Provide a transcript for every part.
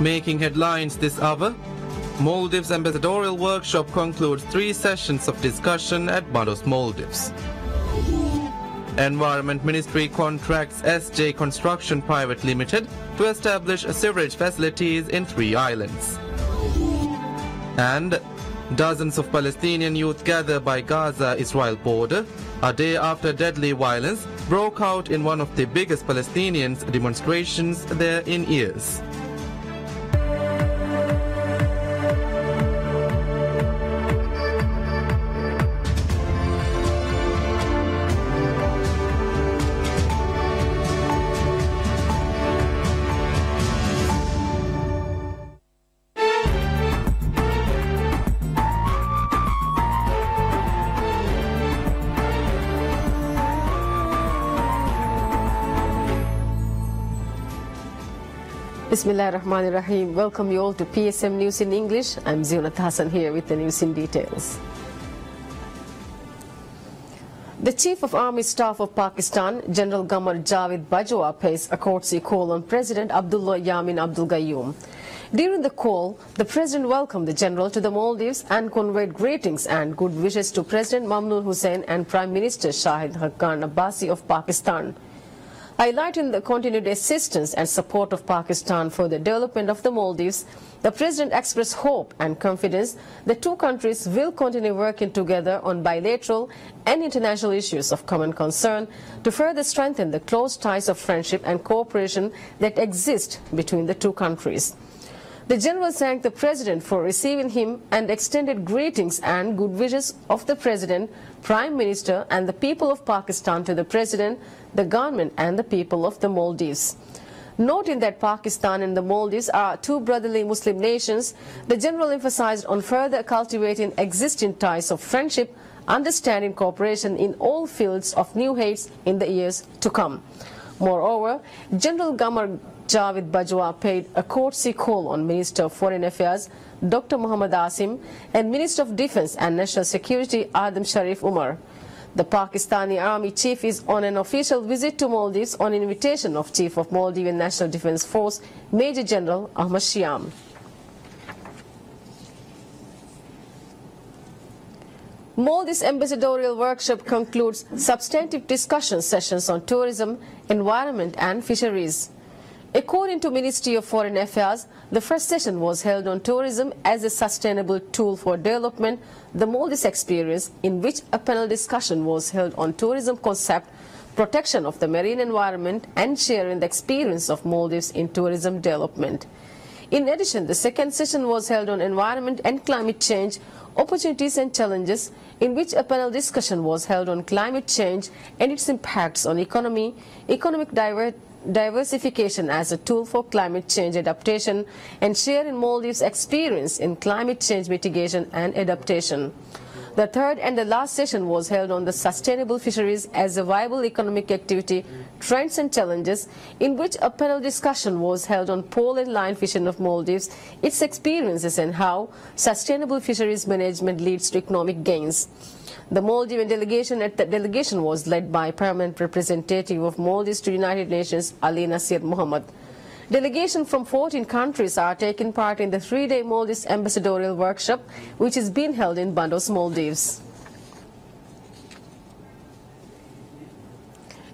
Making headlines this hour, Maldives Ambassadorial Workshop concludes 3 sessions of discussion at Maldives. Environment Ministry contracts SJ Construction Private Limited to establish sewerage facilities in 3 islands. And dozens of Palestinian youth gather by Gaza-Israel border a day after deadly violence broke out in one of the biggest Palestinian demonstrations there in years. Bismillahirrahmanirrahim. Welcome you all to PSM News in English. I'm Zionat Hassan here with the news in details. The Chief of Army Staff of Pakistan, General Qamar Javed Bajwa, pays a courtesy call on President Abdullah Yamin Abdul Gayoom. During the call, the President welcomed the General to the Maldives and conveyed greetings and good wishes to President Mamnoon Hussain and Prime Minister Shahid Haqqan Abbasi of Pakistan. Highlighting the continued assistance and support of Pakistan for the development of the Maldives, the President expressed hope and confidence the 2 countries will continue working together on bilateral and international issues of common concern to further strengthen the close ties of friendship and cooperation that exist between the 2 countries. The General thanked the President for receiving him and extended greetings and good wishes of the President, Prime Minister and the people of Pakistan to the President, the government and the people of the Maldives. Noting that Pakistan and the Maldives are 2 brotherly Muslim nations, the General emphasized on further cultivating existing ties of friendship, understanding cooperation in all fields of new heights in the years to come. Moreover, General Qamar Javed Bajwa paid a courtesy call on Minister of Foreign Affairs Dr. Muhammad Asim and Minister of Defense and National Security Adam Sharif Umar. The Pakistani Army Chief is on an official visit to Maldives on invitation of Chief of Maldivian National Defense Force Major General Ahmad Shiam. Maldives Ambassadorial Workshop concludes substantive discussion sessions on tourism, environment and fisheries. According to Ministry of Foreign Affairs, the first session was held on tourism as a sustainable tool for development, the Maldives experience, in which a panel discussion was held on tourism concept, protection of the marine environment and sharing the experience of Maldives in tourism development. In addition, the second session was held on environment and climate change, opportunities and challenges, in which a panel discussion was held on climate change and its impacts on economic diversification as a tool for climate change adaptation and sharing Maldives' experience in climate change mitigation and adaptation. The third and the last session was held on the sustainable fisheries as a viable economic activity, trends and challenges, in which a panel discussion was held on pole and line fishing of Maldives, its experiences and how sustainable fisheries management leads to economic gains. The Maldivian delegation was led by Permanent Representative of Maldives to United Nations, Ali Nasir Muhammad. Delegations from 14 countries are taking part in the 3-day Maldives Ambassadorial Workshop, which is being held in Maldives.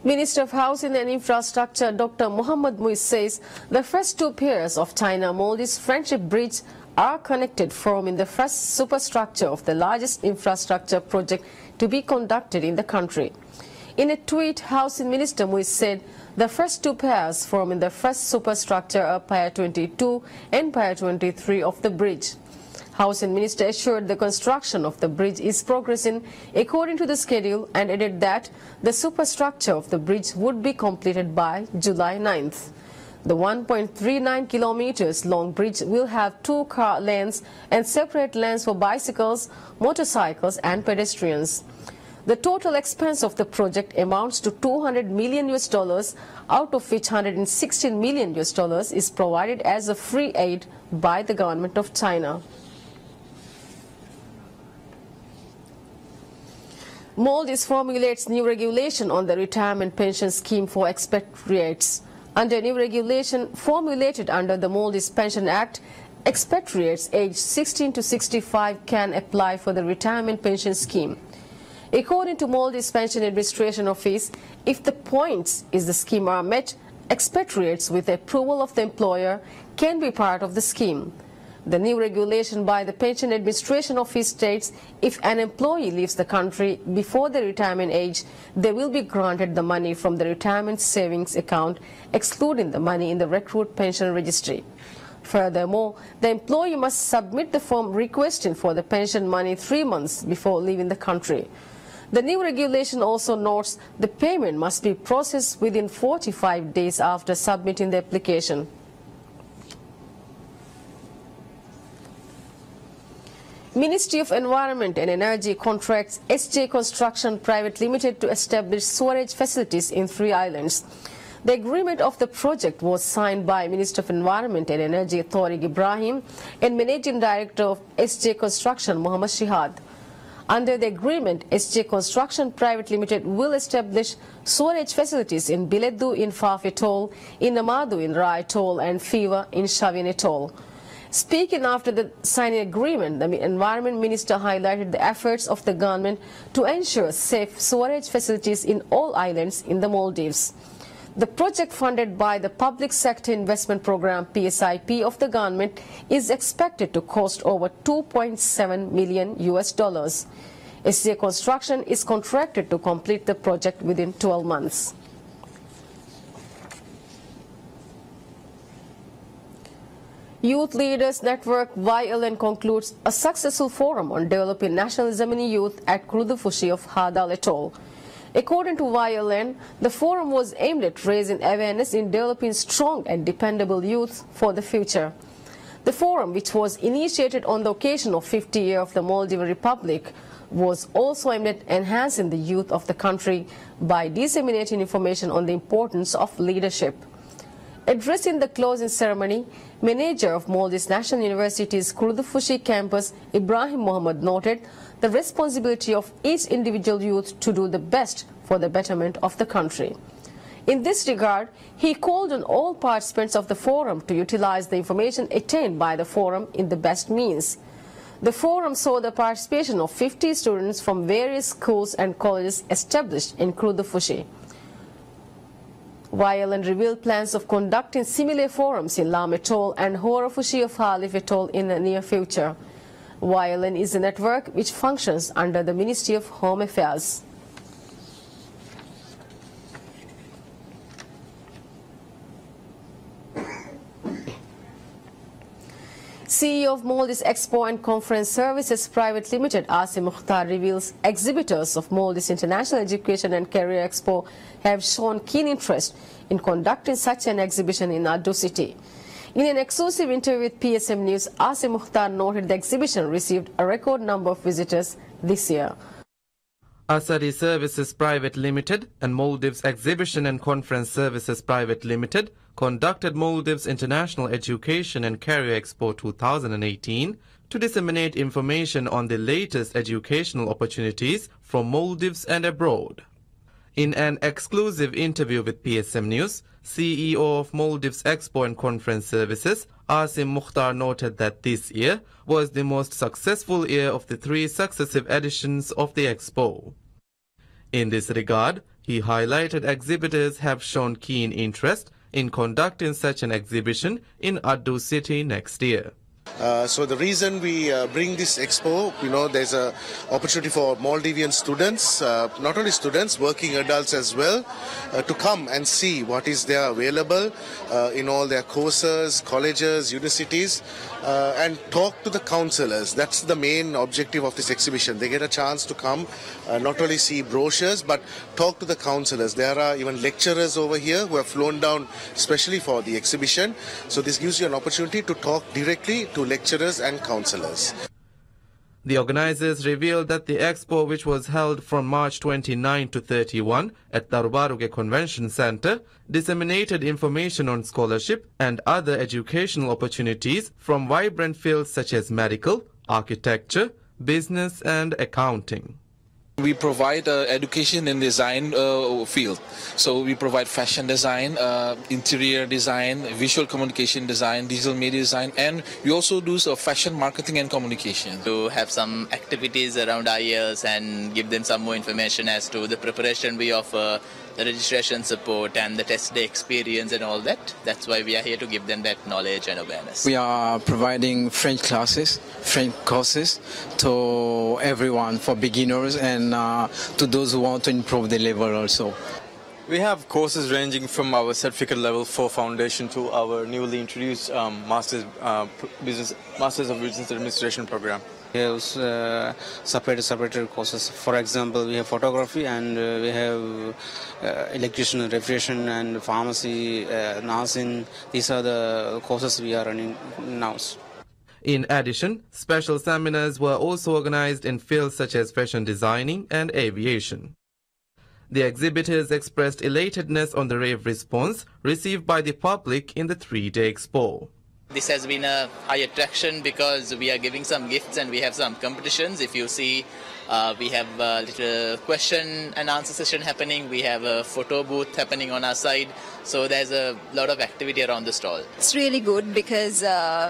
Minister of Housing and Infrastructure Dr. Muhammad Muiz says the first 2 pairs of China-Maldives Friendship Bridge are connected, forming the first superstructure of the largest infrastructure project to be conducted in the country. In a tweet, Housing Minister Muiz said the first 2 pairs forming the first superstructure are Pier 22 and Pier 23 of the bridge. Housing Minister assured the construction of the bridge is progressing according to the schedule and added that the superstructure of the bridge would be completed by July 9th. The 1.39 kilometers long bridge will have 2 car lanes and separate lanes for bicycles, motorcycles and pedestrians. The total expense of the project amounts to $200 million, out of which $116 million is provided as a free aid by the government of China. Maldives formulates new regulation on the retirement pension scheme for expatriates. Under new regulation formulated under the Maldives Pension Act, expatriates aged 16 to 65 can apply for the retirement pension scheme. According to Maldives Pension Administration Office, if the points in the scheme are met, expatriates with the approval of the employer can be part of the scheme. The new regulation by the Pension Administration Office states if an employee leaves the country before the retirement age, they will be granted the money from the retirement savings account, excluding the money in the recruit pension registry. Furthermore, the employee must submit the form requesting for the pension money 3 months before leaving the country. The new regulation also notes the payment must be processed within 45 days after submitting the application. Ministry of Environment and Energy contracts SJ Construction Private Limited to establish storage facilities in 3 islands. The agreement of the project was signed by Minister of Environment and Energy Tariq Ibrahim and Managing Director of SJ Construction Muhammad Shihad. Under the agreement, SJ Construction Private Limited will establish storage facilities in Biledu in Faf Atoll, in Namadu in Ra Atoll and Fiva in Shavin Atoll. Speaking after the signing agreement, the Environment Minister highlighted the efforts of the government to ensure safe storage facilities in all islands in the Maldives. The project, funded by the Public Sector Investment Program PSIP of the government, is expected to cost over $2.7 million. SJ Construction is contracted to complete the project within 12 months. Youth Leaders Network YLN concludes a successful forum on developing nationalism in youth at Kurudufushi of Hadal Atoll. According to YLN, the forum was aimed at raising awareness in developing strong and dependable youth for the future. The forum, which was initiated on the occasion of 50 years of the Maldives Republic, was also aimed at enhancing the youth of the country by disseminating information on the importance of leadership. Addressing the closing ceremony, manager of Maldives National University's Kurudufushi campus, Ibrahim Mohammed, noted the responsibility of each individual youth to do the best for the betterment of the country. In this regard, he called on all participants of the forum to utilize the information attained by the forum in the best means. The forum saw the participation of 50 students from various schools and colleges established in Kurudufushi. YLN revealed plans of conducting similar forums in Lam Atoll and Horafushi of Halif Atoll in the near future. YLN is a network which functions under the Ministry of Home Affairs. CEO of Maldives Expo and Conference Services Private Limited, Asim Mukhtar, reveals exhibitors of Maldives International Education and Career Expo have shown keen interest in conducting such an exhibition in Addu City. In an exclusive interview with PSM News, Asim Mukhtar noted the exhibition received a record number of visitors this year. Asari Services Private Limited and Maldives Exhibition and Conference Services Private Limited conducted Maldives International Education and Career Expo 2018 to disseminate information on the latest educational opportunities from Maldives and abroad. In an exclusive interview with PSM News, CEO of Maldives Expo and Conference Services, Asim Mukhtar, noted that this year was the most successful year of the 3 successive editions of the Expo. In this regard, he highlighted exhibitors have shown keen interest in conducting such an exhibition in Addu City next year. So the reason we bring this expo, there's an opportunity for Maldivian students, not only students, working adults as well, to come and see what is there available in all their courses, colleges, universities, and talk to the counselors. That's the main objective of this exhibition. They get a chance to come, not only see brochures, but talk to the counselors. There are even lecturers over here who have flown down especially for the exhibition. So this gives you an opportunity to talk directly to lecturers and counselors. The organizers revealed that the expo, which was held from March 29 to 31 at Darbaruge Convention Center, disseminated information on scholarship and other educational opportunities from vibrant fields such as medical, architecture, business and accounting. We provide education in design field. So we provide fashion design, interior design, visual communication design, digital media design, and we also do fashion marketing and communication. To have some activities around IELTS and give them some more information as to the preparation we offer, the registration support and the test day experience and all that. That's why we are here to give them that knowledge and awareness. We are providing French classes, French courses to everyone, for beginners and to those who want to improve the level also. We have courses ranging from our certificate level 4 foundation to our newly introduced Masters of Business Administration program. We have separated courses. For example, we have photography and we have electrician, refrigeration and pharmacy, nursing. These are the courses we are running now. In addition, special seminars were also organized in fields such as fashion designing and aviation. The exhibitors expressed elatedness on the rave response received by the public in the 3-day expo. This has been a high attraction because we are giving some gifts and we have some competitions. If you see, we have a little question and answer session happening. We have a photo booth happening on our side. So there's a lot of activity around the stall. It's really good because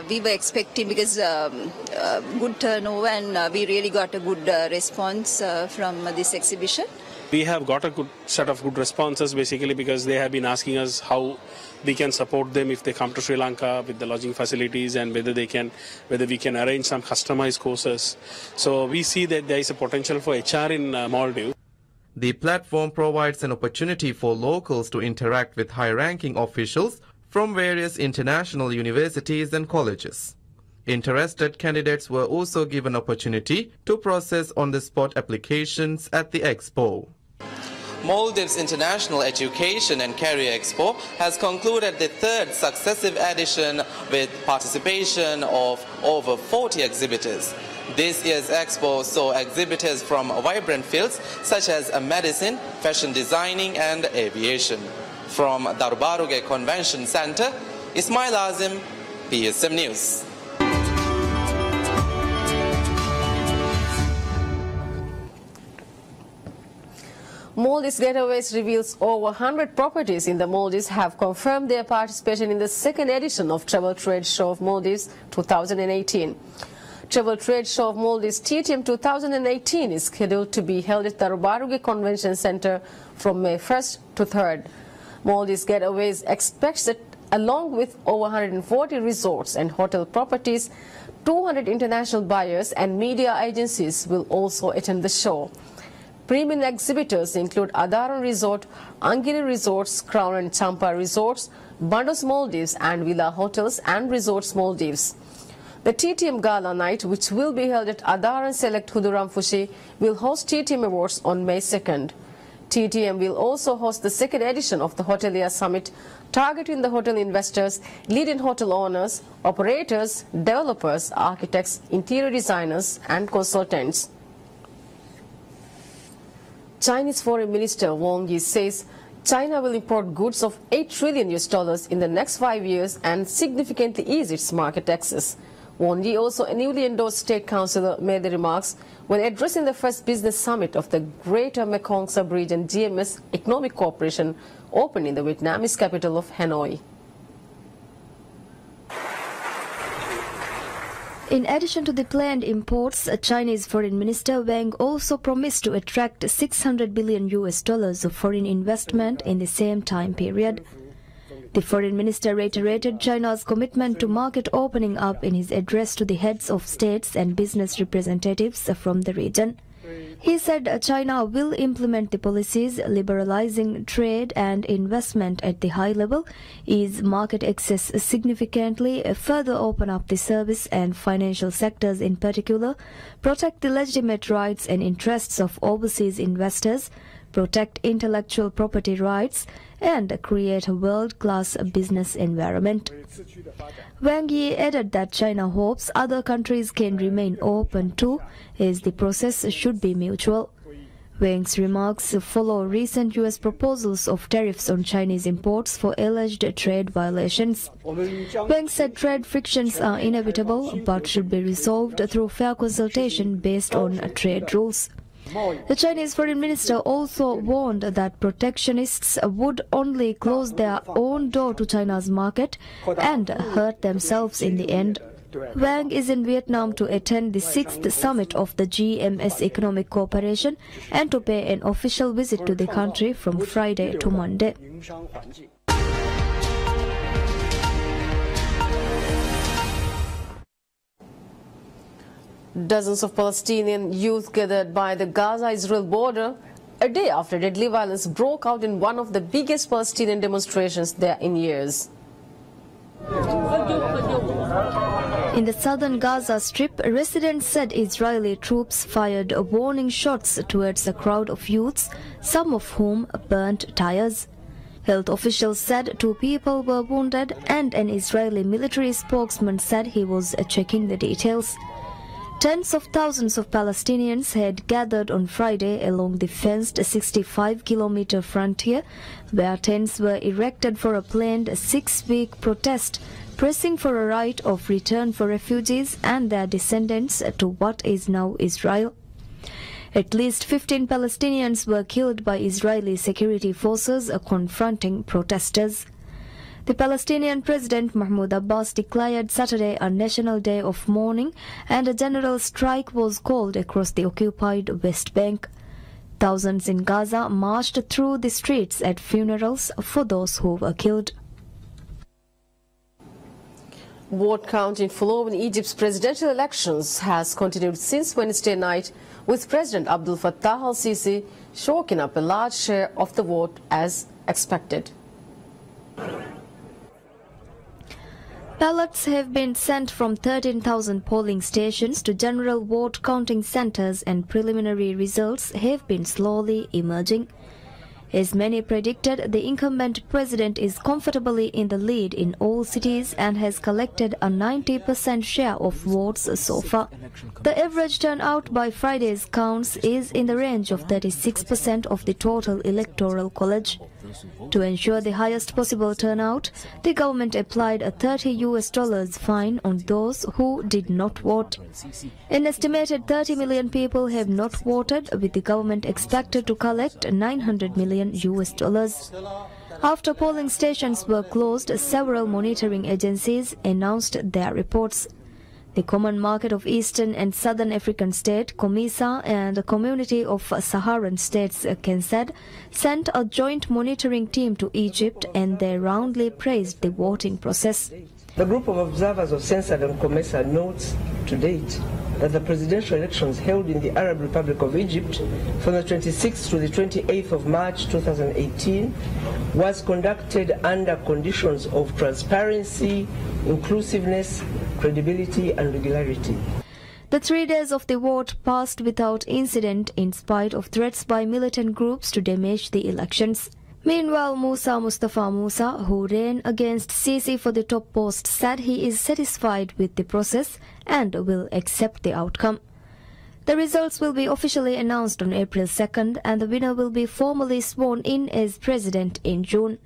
we were expecting good turnover and we really got a good response from this exhibition. We have got a good set of good responses basically because they have been asking us how we can support them if they come to Sri Lanka with the lodging facilities and whether we can arrange some customized courses. So we see that there is a potential for HR in Maldives. The platform provides an opportunity for locals to interact with high-ranking officials from various international universities and colleges. Interested candidates were also given opportunity to process on-the-spot applications at the expo. Maldives International Education and Career Expo has concluded the 3rd successive edition with participation of over 40 exhibitors. This year's expo saw exhibitors from vibrant fields such as medicine, fashion designing and aviation. From Darbaruge Convention Center, Ismail Azim, PSM News. Maldives Getaways reveals over 100 properties in the Maldives have confirmed their participation in the 2nd edition of Travel Trade Show of Maldives 2018. Travel Trade Show of Maldives TTM 2018 is scheduled to be held at the Darbaruge Convention Center from May 1st to 3rd. Maldives Getaways expects that along with over 140 resorts and hotel properties, 200 international buyers and media agencies will also attend the show. Premium exhibitors include Adaran Resort, Angiri Resorts, Crown and Champa Resorts, Bandos Maldives and Villa Hotels and Resorts Maldives. The TTM Gala Night, which will be held at Adaran Select Huduramfushi, will host TTM Awards on May 2nd. TTM will also host the 2nd edition of the Hotelier Summit, targeting the hotel investors, leading hotel owners, operators, developers, architects, interior designers and consultants. Chinese Foreign Minister Wang Yi says China will import goods of $8 trillion in the next 5 years and significantly ease its market access. Wang Yi, also a newly endorsed state councillor, made the remarks when addressing the first business summit of the Greater Mekong Sub-Region GMS Economic Cooperation opened in the Vietnamese capital of Hanoi. In addition to the planned imports, Chinese Foreign Minister Wang also promised to attract $600 billion of foreign investment in the same time period. The Foreign Minister reiterated China's commitment to market opening up in his address to the heads of states and business representatives from the region. He said China will implement the policies liberalizing trade and investment at the high level, ease market access significantly, further open up the service and financial sectors in particular, protect the legitimate rights and interests of overseas investors, protect intellectual property rights, and create a world-class business environment. Wang Yi added that China hopes other countries can remain open too, as the process should be mutual. Wang's remarks follow recent U.S. proposals of tariffs on Chinese imports for alleged trade violations. Wang said trade frictions are inevitable but should be resolved through fair consultation based on trade rules. The Chinese foreign minister also warned that protectionists would only close their own door to China's market and hurt themselves in the end. Wang is in Vietnam to attend the 6th summit of the GMS Economic Cooperation and to pay an official visit to the country from Friday to Monday. Dozens of Palestinian youth gathered by the Gaza-Israel border a day after deadly violence broke out in one of the biggest Palestinian demonstrations there in years. In the southern Gaza Strip, residents said Israeli troops fired warning shots towards a crowd of youths, some of whom burnt tires. Health officials said 2 people were wounded, and an Israeli military spokesman said he was checking the details. Tens of thousands of Palestinians had gathered on Friday along the fenced 65-kilometer frontier, where tents were erected for a planned 6-week protest, pressing for a right of return for refugees and their descendants to what is now Israel. At least 15 Palestinians were killed by Israeli security forces confronting protesters. The Palestinian President Mahmoud Abbas declared Saturday a national day of mourning, and a general strike was called across the occupied West Bank. Thousands in Gaza marched through the streets at funerals for those who were killed. Vote counting following Egypt's presidential elections has continued since Wednesday night, with President Abdel Fattah al-Sisi chalking up a large share of the vote as expected. Ballots have been sent from 13,000 polling stations to general vote counting centers, and preliminary results have been slowly emerging. As many predicted, the incumbent president is comfortably in the lead in all cities and has collected a 90% share of votes so far. The average turnout by Friday's counts is in the range of 36% of the total electoral college. To ensure the highest possible turnout, the government applied a $30 fine on those who did not vote. An estimated 30 million people have not voted, with the government expected to collect $900 million. After polling stations were closed, several monitoring agencies announced their reports. The Common Market of Eastern and Southern African State, COMESA, and the Community of Saharan States, CANSAD, sent a joint monitoring team to Egypt, and they roundly praised the voting process. The group of observers of CANSAD and COMESA notes to date that the presidential elections held in the Arab Republic of Egypt from the 26th to the 28th of March 2018 was conducted under conditions of transparency, inclusiveness, credibility and regularity. The 3 days of the vote passed without incident in spite of threats by militant groups to damage the elections. Meanwhile, Mustafa Musa, who ran against Sisi for the top post, said he is satisfied with the process and will accept the outcome. The results will be officially announced on April 2nd, and the winner will be formally sworn in as president in June.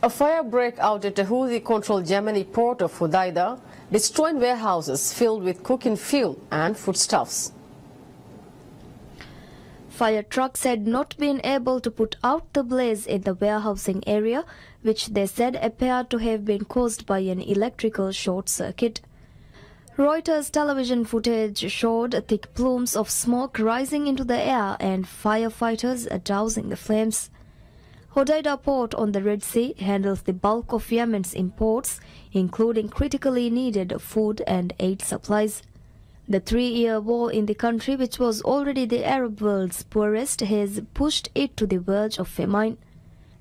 A fire broke out at a Houthi-controlled Yemeni port of Hodeidah, destroying warehouses filled with cooking fuel and foodstuffs. Fire trucks had not been able to put out the blaze in the warehousing area, which they said appeared to have been caused by an electrical short circuit. Reuters television footage showed thick plumes of smoke rising into the air and firefighters dousing the flames. Hodeidah port on the Red Sea handles the bulk of Yemen's imports, including critically needed food and aid supplies. The 3-year war in the country, which was already the Arab world's poorest, has pushed it to the verge of famine.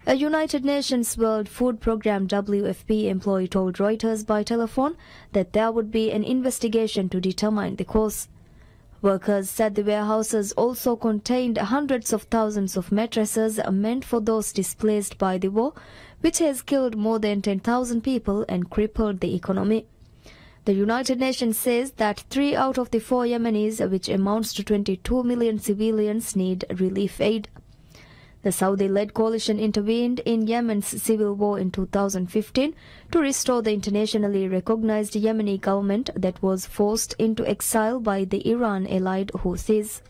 A United Nations World Food Programme WFP employee told Reuters by telephone that there would be an investigation to determine the cause. Workers said the warehouses also contained hundreds of thousands of mattresses meant for those displaced by the war, which has killed more than 10,000 people and crippled the economy. The United Nations says that 3 out of the 4 Yemenis, which amounts to 22 million civilians, need relief aid. The Saudi-led coalition intervened in Yemen's civil war in 2015 to restore the internationally recognized Yemeni government that was forced into exile by the Iran-allied Houthis.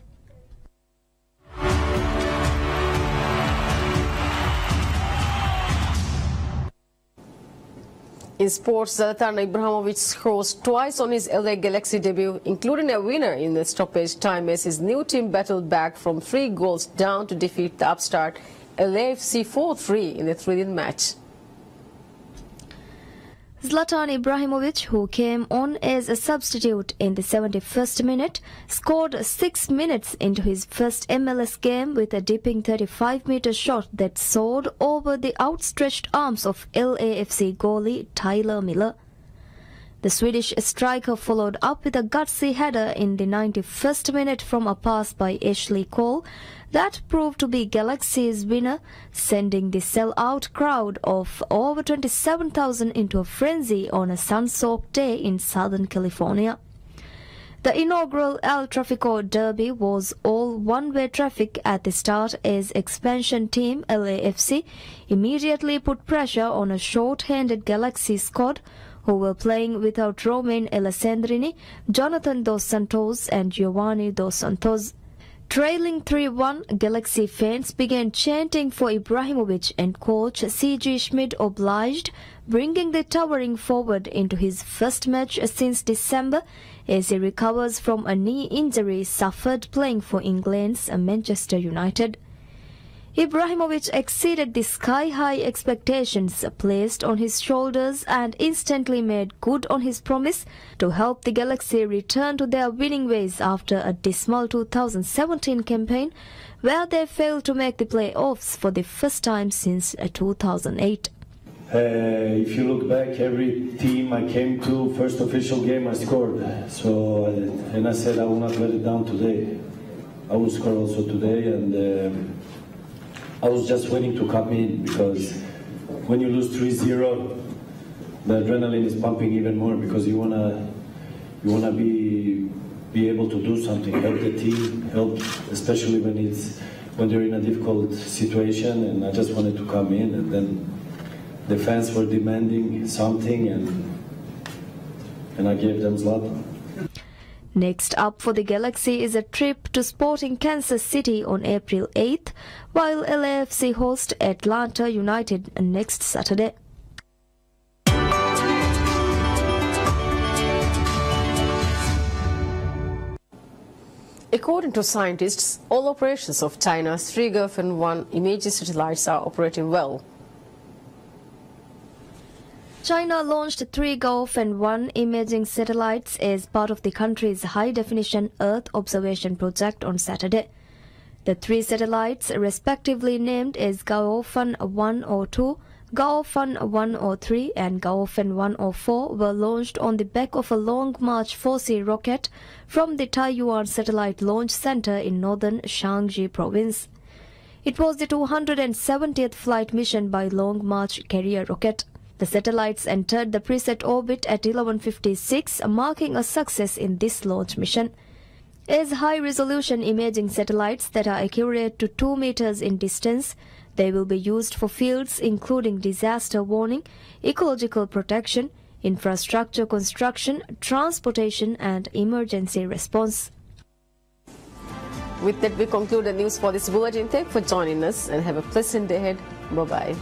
In sports, Zlatan Ibrahimovic scores twice on his LA Galaxy debut, including a winner in the stoppage time as his new team battled back from 3 goals down to defeat the upstart LAFC 4-3 in the thrilling match. Zlatan Ibrahimovic, who came on as a substitute in the 71st minute, scored 6 minutes into his first MLS game with a dipping 35-meter shot that soared over the outstretched arms of LAFC goalie Tyler Miller. The Swedish striker followed up with a gutsy header in the 91st minute from a pass by Ashley Cole that proved to be Galaxy's winner, sending the sell-out crowd of over 27,000 into a frenzy on a sun-soaked day in Southern California. The inaugural El Tráfico Derby was all one-way traffic at the start as expansion team LAFC immediately put pressure on a short-handed Galaxy squad who were playing without Romain Alessandrini, Jonathan Dos Santos and Giovanni Dos Santos. Trailing 3-1, Galaxy fans began chanting for Ibrahimovic and coach C.G. Schmidt obliged, bringing the towering forward into his first match since December as he recovers from a knee injury suffered playing for England's Manchester United. Ibrahimovic exceeded the sky-high expectations placed on his shoulders and instantly made good on his promise to help the Galaxy return to their winning ways after a dismal 2017 campaign where they failed to make the playoffs for the first time since 2008. If you look back, every team I came to, first official game I scored. And I said I will not let it down today. I will score also today, and I was just waiting to come in because when you lose 3-0, the adrenaline is pumping even more because you wanna be able to do something, help the team, help especially when they're in a difficult situation. And I just wanted to come in, and then the fans were demanding something, and I gave them Zlatan. Next up for the Galaxy is a trip to Sporting Kansas City on April 8th, while LAFC host Atlanta United next Saturday. According to scientists, all operations of China's 3 Gaofen-1 imaging satellites are operating well. China launched 3 Gaofen-1 imaging satellites as part of the country's high-definition Earth observation project on Saturday. The 3 satellites, respectively named as Gaofen 102, Gaofen 103 and Gaofen 104, were launched on the back of a Long March 4C rocket from the Taiyuan Satellite Launch Center in northern Shaanxi province. It was the 270th flight mission by Long March carrier rocket. The satellites entered the preset orbit at 11:56, marking a success in this launch mission. As high-resolution imaging satellites that are accurate to 2 meters in distance, they will be used for fields including disaster warning, ecological protection, infrastructure construction, transportation and emergency response. With that, we conclude the news for this bulletin. Thank you for joining us and have a pleasant day ahead. Bye-bye.